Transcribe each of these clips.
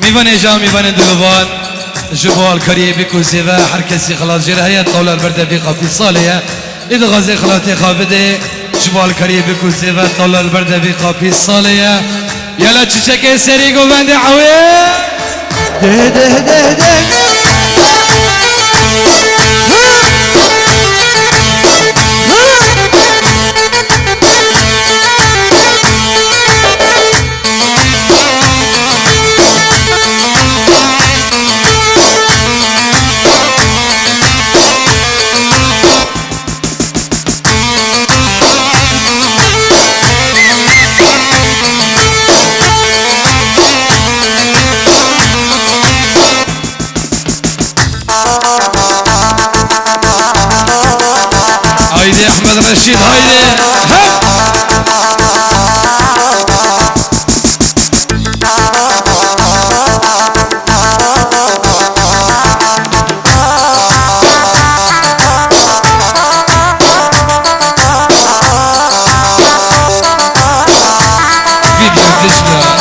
میوان جا میوان دلوان جبال کاری بکو زیوه هر کسی خلاص جره هیا طاوله برده بی قافی سالیه اید غازی خلاطی خوابده جبال کاری بکو زیوه طاوله برده بی قافی سالیه یلا چچک سری گوونده عویه ده ده ده ده هايدي احمد رشيد هايدي فيديو فيديو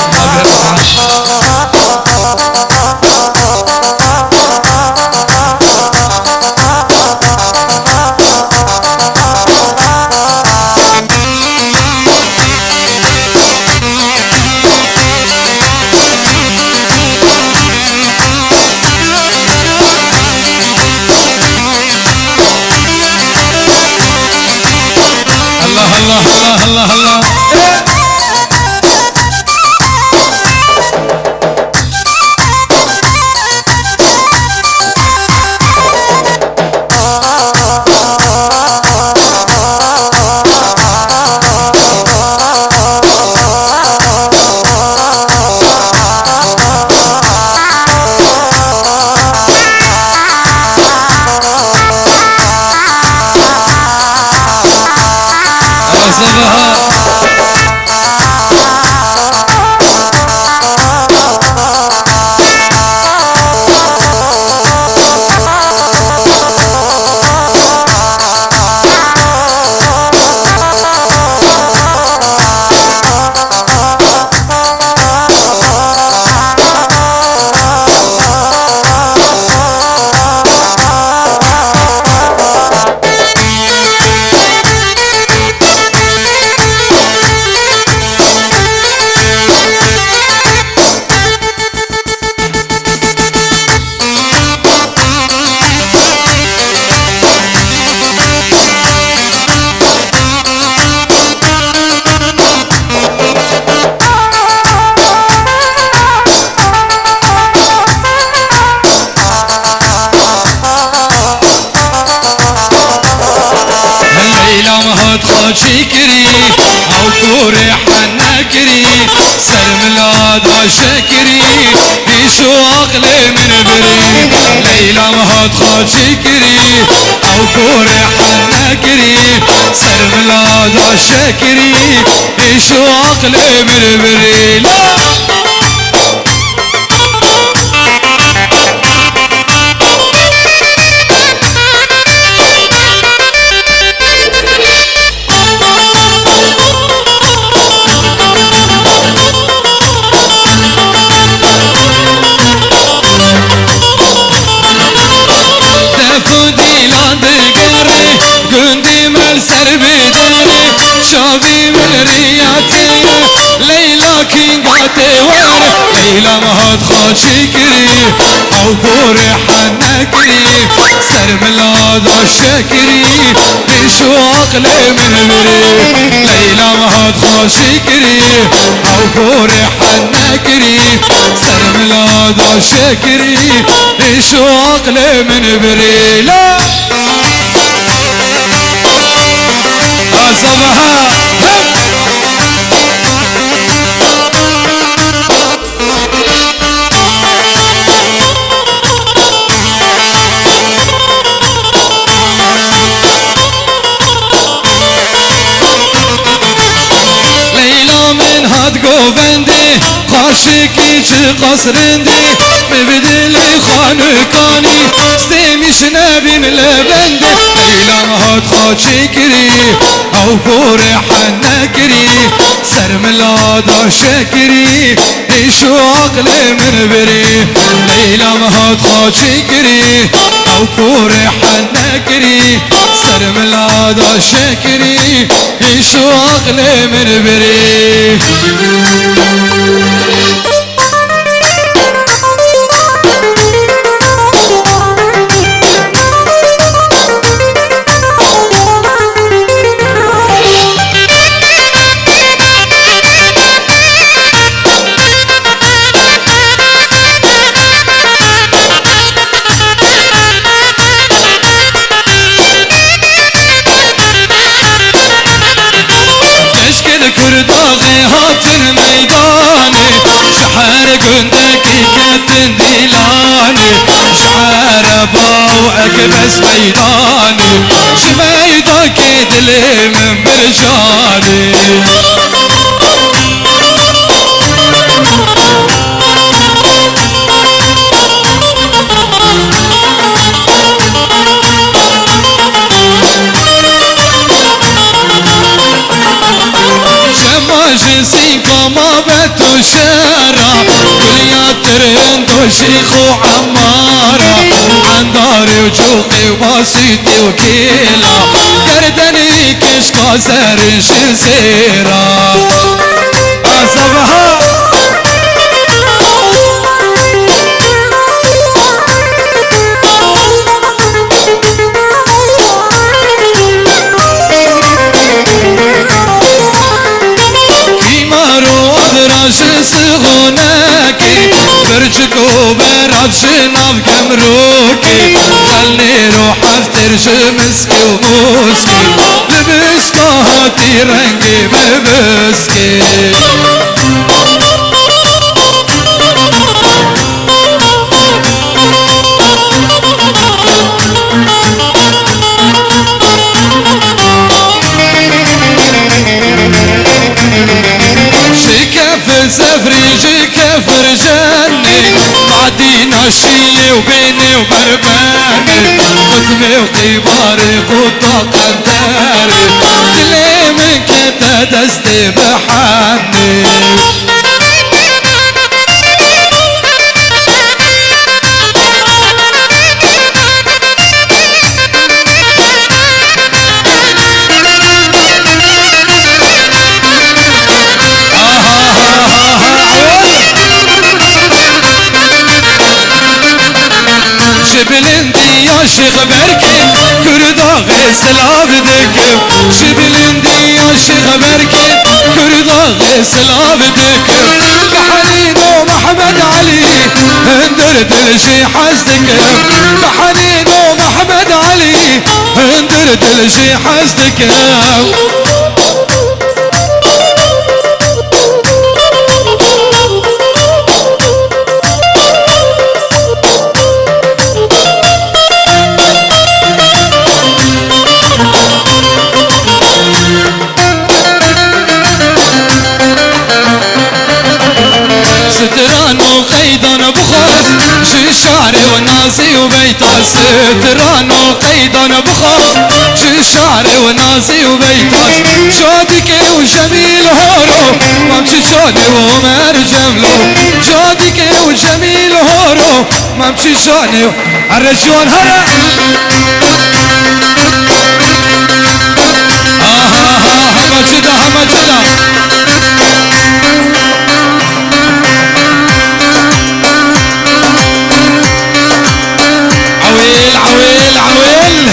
الله الله الله شكري او كوري حنا كري سر ملاد شكري بيشو عقلي من بري ليلى مهد خد شكري او كوري حنا كري سر ملاد شكري بيشو عقلي من بري لا قندي مال سر بداري شافي من رياتي ليلى كينغاتي وين ليلى مهد خد شكري او كوري حنكري سر ملاد شكري بيشو عقلي من بري ليلى مهد خد شكري او كوري حنكري سر ملاد شكري بيشو عقلي من بري لا صباحا ليلى من هاد قوفندي خاشكي چه قصرندي ببدلي خانقاني ستيمش نبين لبندي ليلى مهد خاشكري او كوري حنكري سر ملادا شكري شو عقلي من بري ليلى مهات خاچي كري او كوري حنكري سر ملادا شكري شو عقلي من بري كرداغي هاتن ميداني شحر قندكي كتن ديلاني شحر باوعك بس ميداني شميداكي دلي من برجاني جنسي فما بتو شارع كليا ترند وشيخ وعمارة عنداري وجوقي وباسيتي وكيلا كردني كشكا سرش سيرا أصبها سغوناكي برجكو براد شناف قمروكي خلني روح افتر شمسكي وموسكي لبس طهاتي رنقي ببسكي سفري جيك فرجاني بعدينا شي وبيني وبرباني قطمي وقباري قطة قداري دلي من كتا دستي بحاني شبلندي يا شيخ بركي كرداغي سلاب دكم شبلندي يا شيخ بركي كرداغي سلاب دكم بحنين ومحمد علي هندرت الشي حزدكم بحنين ومحمد علي هندرت الشي حزدكم ستران وقيدان بخاص شي شعري وناسي وبيتاس ستران وقيدان بخاص شي شعري وناسي وبيتاس شادك وجميل هورو ممشي شادي ومر جملو شادك وجميل هورو ممشي شادي الرجوان هلا مجدا مجدا عويل عويل عويل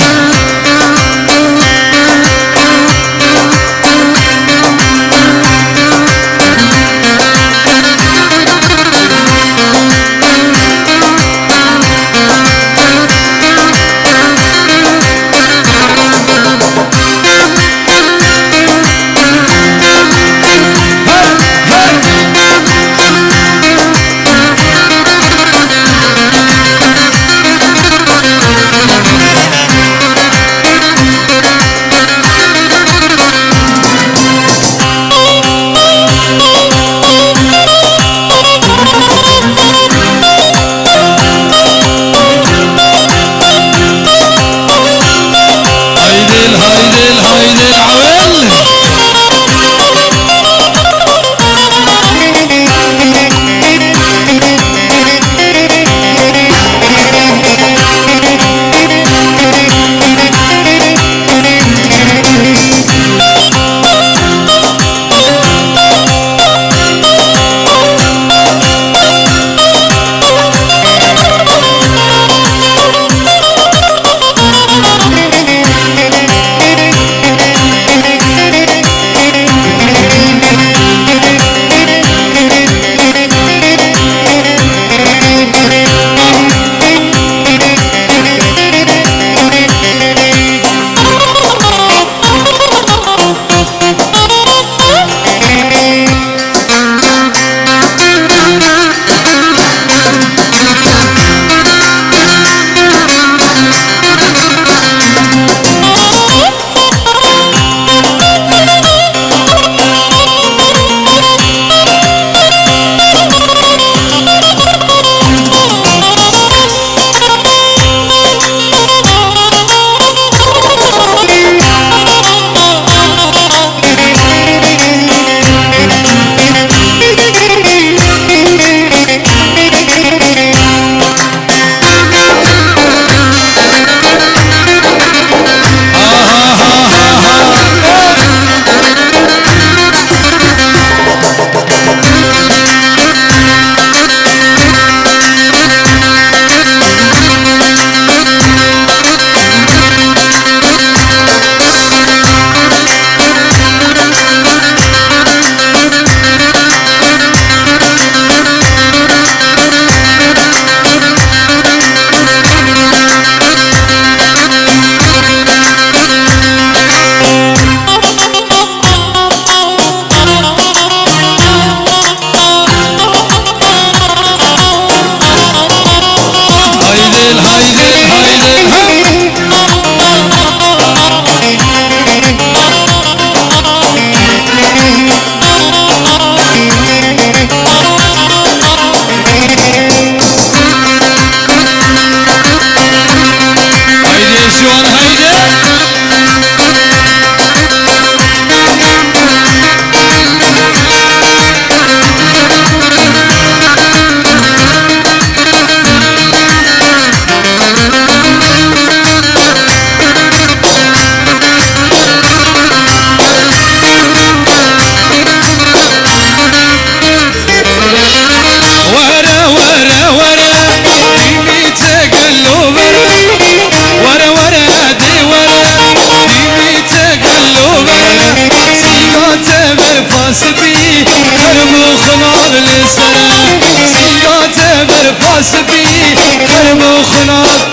بالسرا سيقات برفاس بي قلب وخناق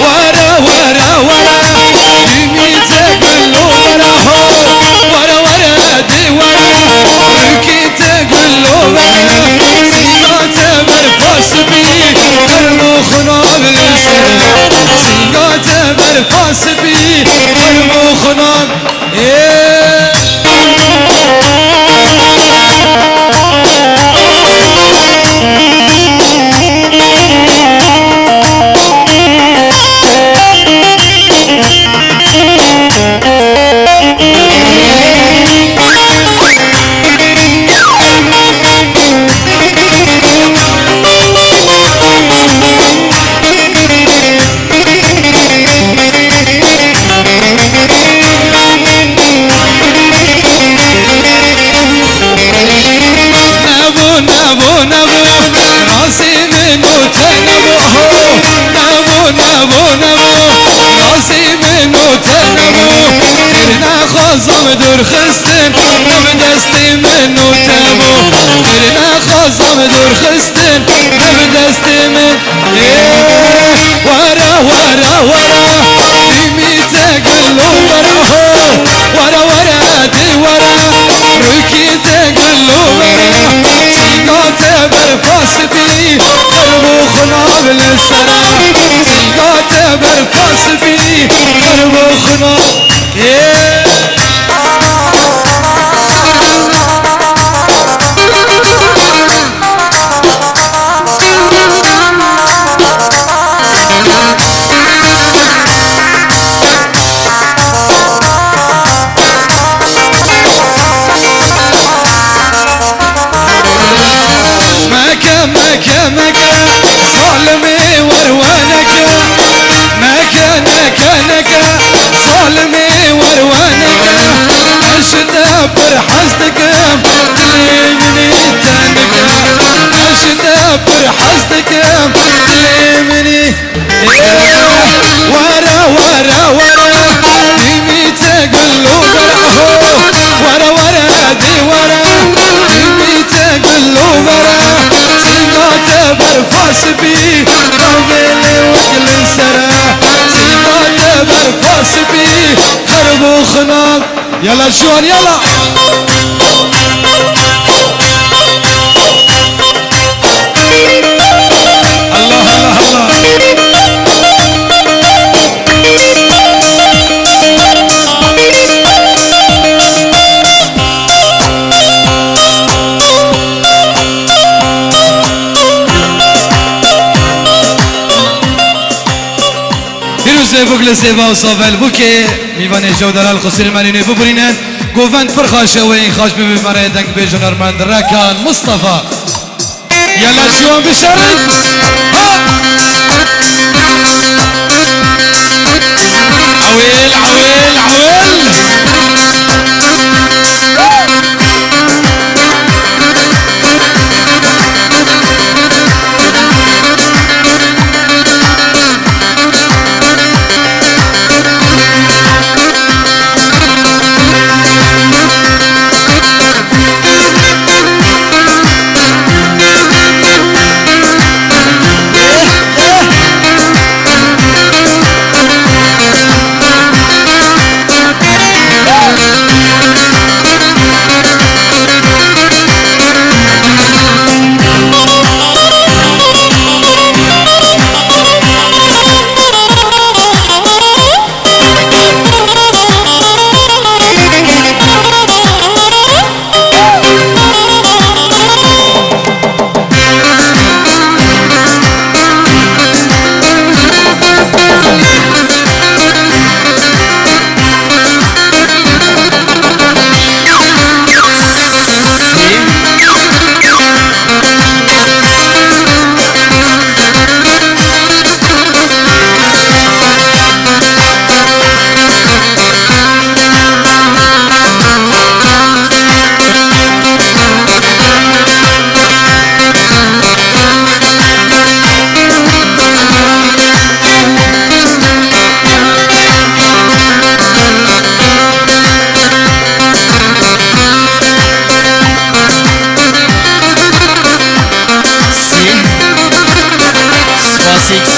ورا ورا ورا دميتك قلو ورا هو ورا ورا دي ورا ركيتك قلو ورا سيقات برفاس بي قلب وخناق بالسرا سيقات برفاس بي قلب وخناق راسي منو تنبو نبو راسي منو تنبو درنا خازم دور خستن بدستي منو تبو درنا خازم دور خستن بدستي من ورا ورا ورا ديمي تقلو ورا هو ورا ورا دي ورا ركي تقلو ورا سيقات برفاس بي قلب وخناق للسرا سيقات برفاس بي قلب وخناق مكا ظالمي وروانك مكا ظالمي وروانك اشدبر حزتك مني تنك اشدبر حزتك مني ورا ورا ورا ديمي تقلو ورا ورا دي ورا ديمي تقلو ورا سيقات برفاس بي قلبي وكل سرا سيقات برفاس بي قلب وخناق يلا شوان يلا الله الله الله بوكل سيفا وصافل بوكي ميفاني جودة الخسر ماليني ببرينان قوفان فرخاشة وين خاش بمرأة دنك بيجنر من راكان مصطفى يلا شوان بشارك عويل عويل عويل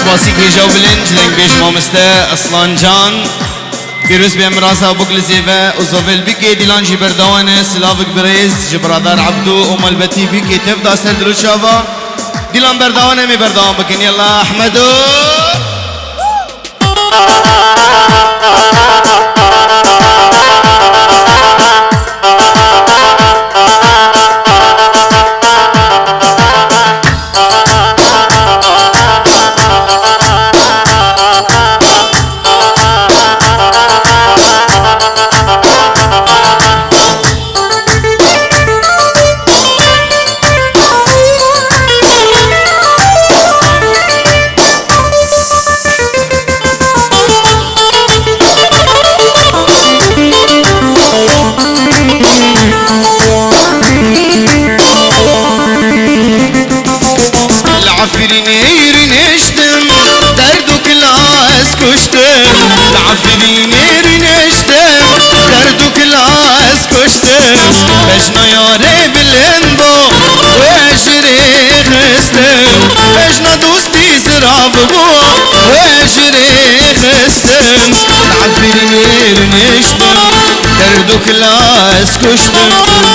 سپاسی گریجا و بلنج لنگ بیش مامسته اصلان جان پیروز بیم رازا بگل زیوه و زویل بیگی دیلان جی بردوانه سلاوک بریز جی برادر عبدو و ملبتی بیگی تفدا سر درود شاوا دیلان بردوانه می بردوان بکن یلا احمدو بجنا یاره بلندو وجری خستم بجنا دوستی زراب بو وجری خستم العفرینیر نشتم دردو کلاس کشتم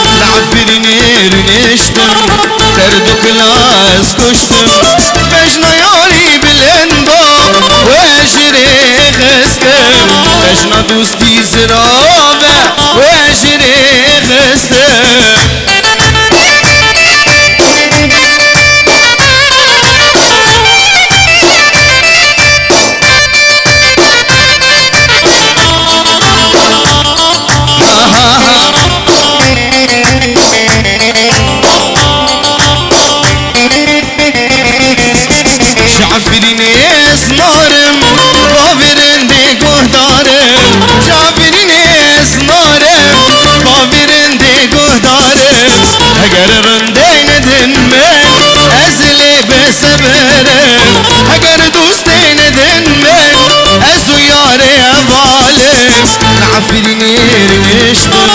العفرینیر نشتم دردو کلاس کشتم بجنا یاری بلندو وجری خستم بجنا دوستی زراب وجری خستم جعفرینی اسمارم باورنده گهدارم جعفرینی اسمارم باورنده گهدارم اگر رنده ندن من ازلی بسبرم اگر دوستی ندن من ازو یاره بالم العفرینی نشتم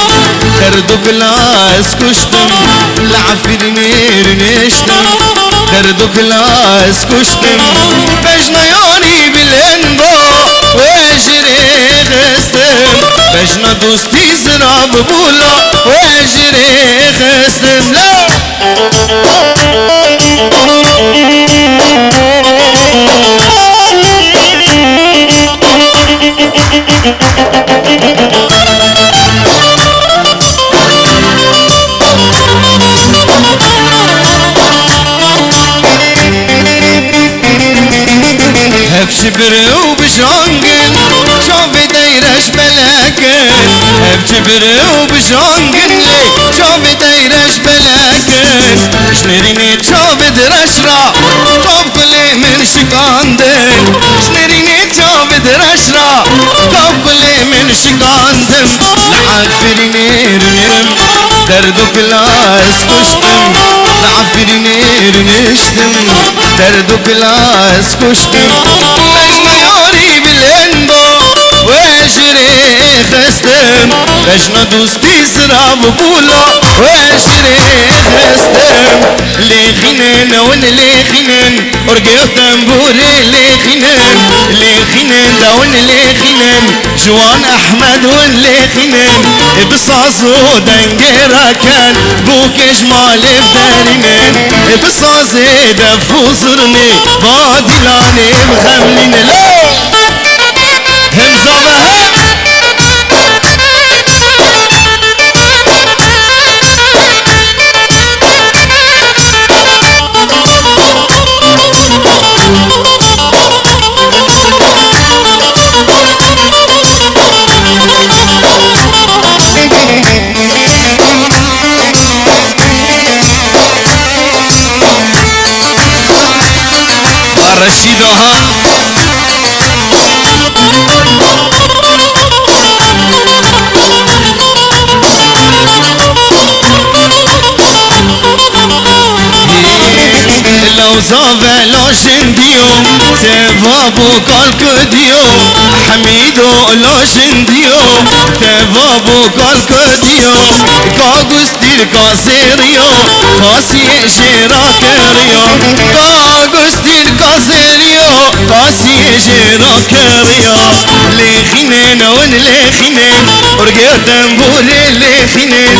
دردو کلاس کشتم العفرینی نشتم دردو کلاس کشتم بجنا یاری بلندو وجری خستم بجنا دوستی زراب بولا وجری خستم لا هفش برو بشانگن شافی دیرش بلکن هفش برو بشانگن لی شافی دیرش بلکن شنرینی شافی درش را تاب کلی من شکاندن شنرینی شافی درش را تاب کلی من شکاندن لعفرینی رنم دردو کلاس کشتم لعفرینی رنشتم دردو کلاس کشتم بجنا یاری بلندو وجری خستم بجنا دوستی سراب بولا وجری خستم لیخینن ون لیخینن ارگیتم بوری لیخینن لیخینن دون لیخینن جوان احمد ون لیخینن بصاصو دنگیرا کن بوکش مالی بدرینن بصاصی دفو صرنی با دلانی بخملین لا همزابه رشيدها لو زافه لاشن ديوم تفابو كالك ديوم حميدو لاشن ديوم تفابو كالك ديوم كاغوس دير كاسيريو خاصي شراكريو كاغوس دير كاسيريو قاسي جيرا كريا لخنين ون لخنين ورقيو تنبور لخنين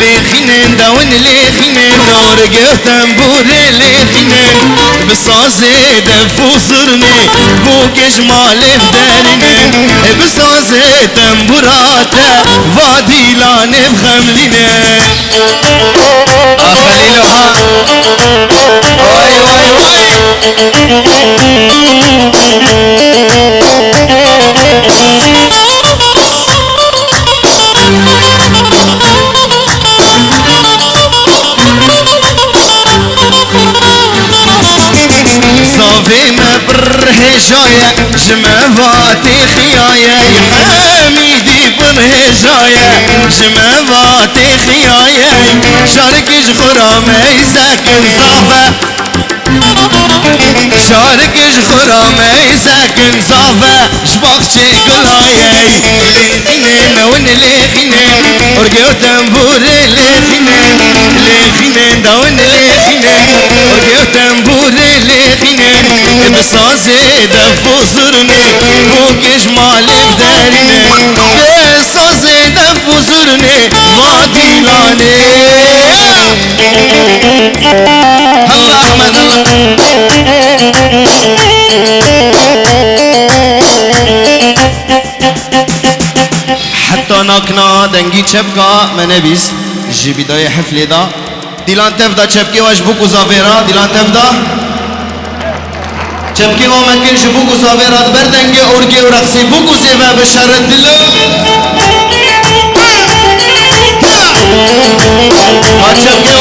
لخنين دون لخنين ورقيو تنبور لخنين بصازي دفو صرني بو كجمال بدرني بصازي تنبوراتا وادي لاني بخمليني خليلوها واي واي واي صافي ما برهجايا جمعواتي خيايا حميدي برهجايا جمعواتي خيايا شاركش خرامي ساكن صافا شاركش خرامي ساكن صافا شباكشي قلايا لخنين ون لخنين ورقيو تنبور لخنين لخنين دون لخنين ورقيو تنبور لخنين بصازي دفو صرني بوكش مال بدرني بصازي دفو صرني وادي لاني الله احمد حتى ناكنا دنگی چبکا منبیس جی بدای حفلی دا دیلان تفدا چبکی واش بوکو زاویرا دیلان تفدا چبکی وا ممکن ش بوکو زاویرا بردنگی اورگی و رقصی بوکو زیبا بشرت دلو ما چبکی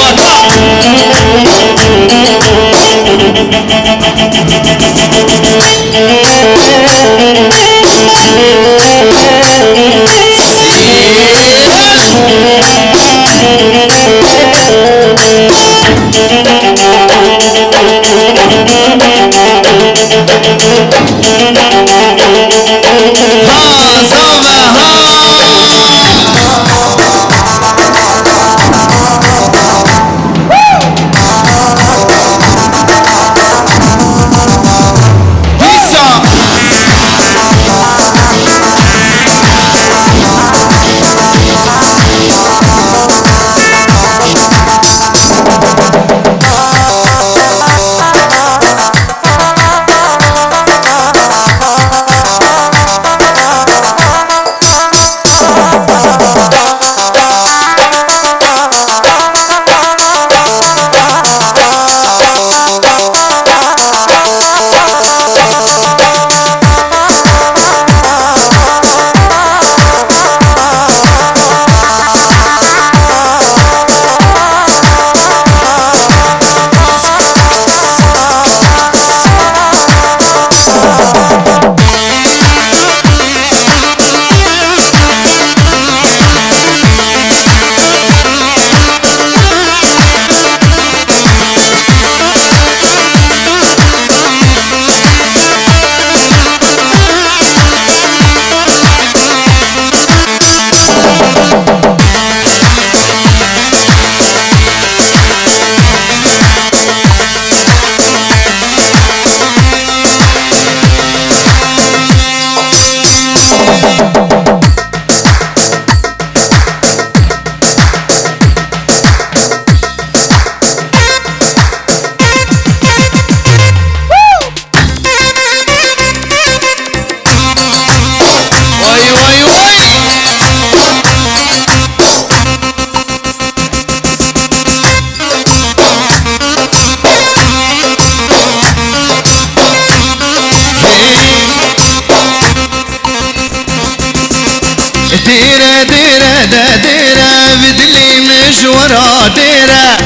ديرة ديرة دا ديرة بدلي مشورة ديرة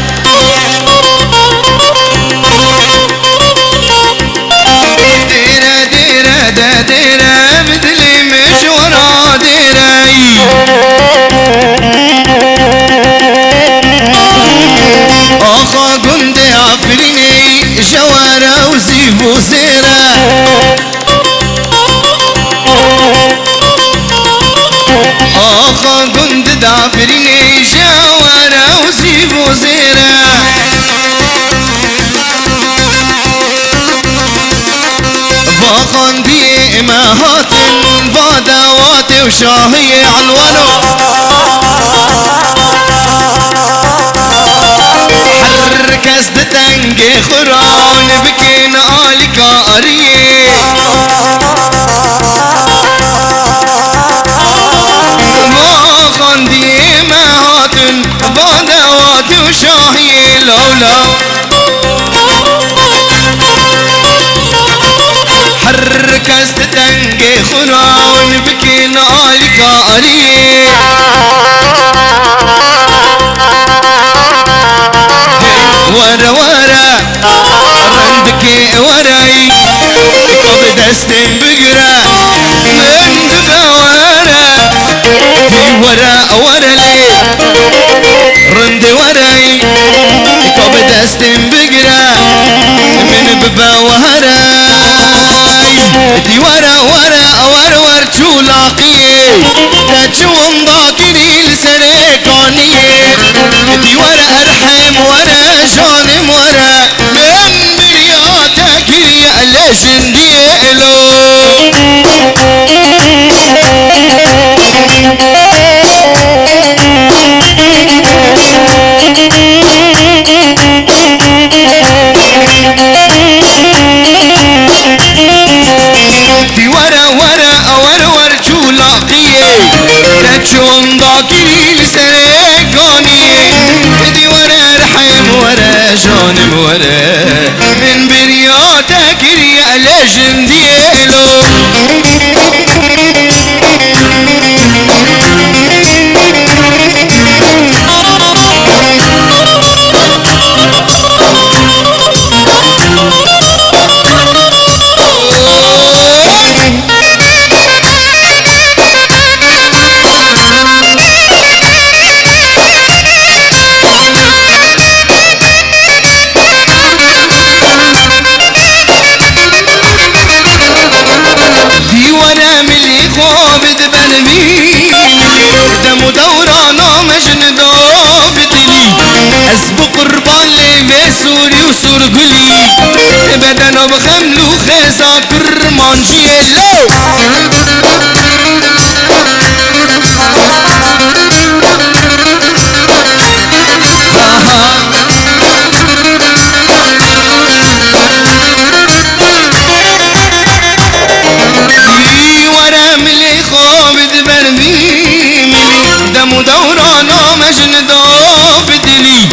ديرة ديرة دا ديرة بدلي مشورة ديرة آخا قند عفريني شوارة وسيفو سيرة آخا قند دافريني شوارة وسيفو سيرة خاندي امهات فادوات وشاهي عنوانه حركز تنقي خران بكين آلك أريه ما خاندي امهات فادوات وشاهي لولا حركز تنقي خران بكين آلك أريه ورا ورا رندك وراي قبل دستين بقرا من بورا ورا ورا لي رند وراي قبل دستين بقرا من بورا دي ورا ورا ور شو لاقي تشوم باكري لسريكوني دي ورا ارحم ورا شونم ورا من برياتك يا لجنديلو دي ورا ور شو لاقي تشوم باكري لسريكوني دي ورا ارحم ورا شونم ورا من برياتك يا لجنديلو دم دورانو مجن دافتلي اسبق قربان لي مسوري وسرقلي بدنو بخملو خيزا كرمانجي لو ورا ملي خامد برمي دم دورانو مجن دافتلي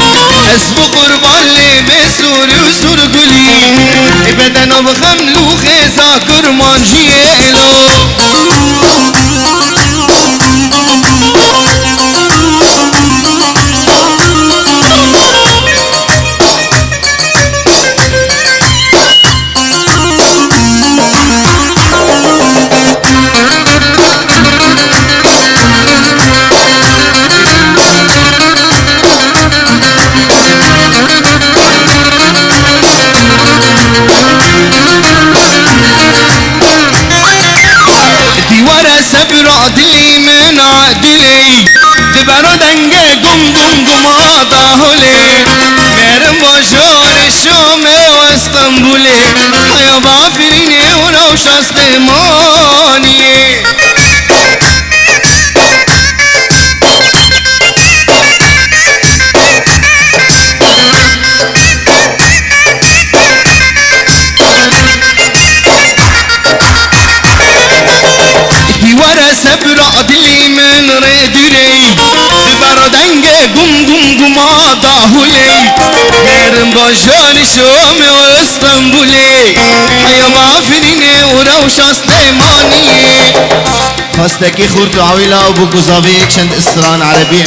اسبق قربان لي مسوري وسرقلي بدنو بخملو خيزا كرمانجي لو سبر عدلي من عدلي دبرو دنگه گم گم گم آداهولي مرم باشار الشام واستنبولي حيا بافريني وروش استماني ورا سبر عدلي من ريدري دبر دنگه گم گم گم آداهولي مرم باشار الشام واستنبولي حيا بافريني وروش استماني خواستكي خورتو عويلة وبو قزاوي كشند اسران عربي